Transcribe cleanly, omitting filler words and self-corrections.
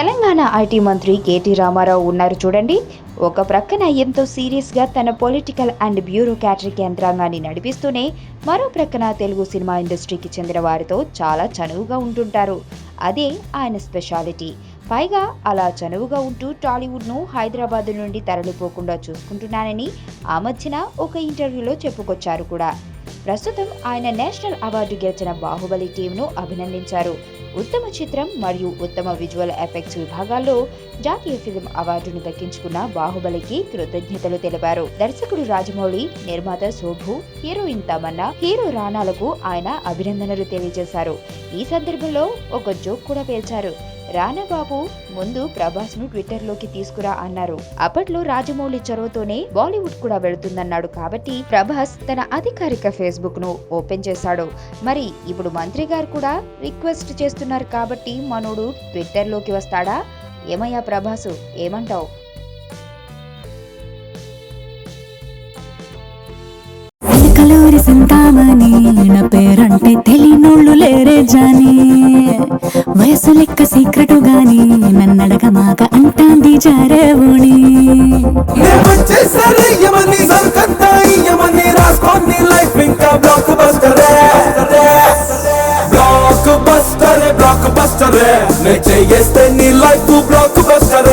Telangana IT మంత్రి KT Ramarao ఉన్నారు చూడండి. ఒక ప్రక్కన ఎంతో సీరియస్గా తన పొలిటికల్ అండ్ బ్యూరోక్రాటిక్ యంత్రాంగాన్ని నడిపిస్తూనే మరో ప్రక్కన తెలుగు సినిమా ఇండస్ట్రీకి చెందిన వారితో చాలా చనువుగా ఉంటుంటారు. అదే ఆయన స్పెషాలిటీ. పైగా అలా చనువుగా ఉంటూ టాలీవుడ్ను హైదరాబాద్ నుండి తరలిపోకుండా చూసుకుంటున్నానని ఆ మధ్యన ఒక ఇంటర్వ్యూలో చెప్పుకొచ్చారు కూడా. ప్రస్తుతం ఆయన నేషనల్ అవార్డు గెలిచిన బాహుబలి టీంను అభినందించారు. ఉత్తమ చిత్రం మరియు ఉత్తమ విజువల్ ఎఫెక్ట్స్ విభాగాల్లో జాతీయ ఫిల్మ్ అవార్డును దక్కించుకున్న బాహుబలికి కృతజ్ఞతలు తెలిపారు. దర్శకుడు రాజమౌళి, నిర్మాత శోభు, హీరోయిన్ తమన్నా, హీరో రానాలకు ఆయన అభినందనలు తెలియజేశారు. ఈ సందర్భంలో ఒక జోక్ కూడా పేల్చారు. రానా బాబు ముందు ప్రభాస్ ను ట్విట్టర్ లోకి తీసుకురా అన్నారు. అప్పట్లో రాజమౌళి చొరవతోనే బాలీవుడ్ కూడా వెళుతుందన్నాడు. కాబట్టి ప్రభాస్ తన అధికారిక ఫేస్బుక్ ను ఓపెన్ చేశాడు. మరి ఇప్పుడు మంత్రి గారు కూడా రిక్వెస్ట్ చేస్తున్నారు కాబట్టి మనోడు ట్విట్టర్ లోకి వస్తాడా? ఏమయ్యా ప్రభాసు, ఏమంటావు? కలూరి సంతామని నా పేరంటే తెలియనోళ్ళు లేరే జాని, వయసు లెక్క సీక్రెటు గాని నన్నడగ మాక అంటాంది జారేవుని. బ్లాక్ బస్టర్ నే చేస్తే నీ లైఫ్ బ్లాక్ బస్టర్.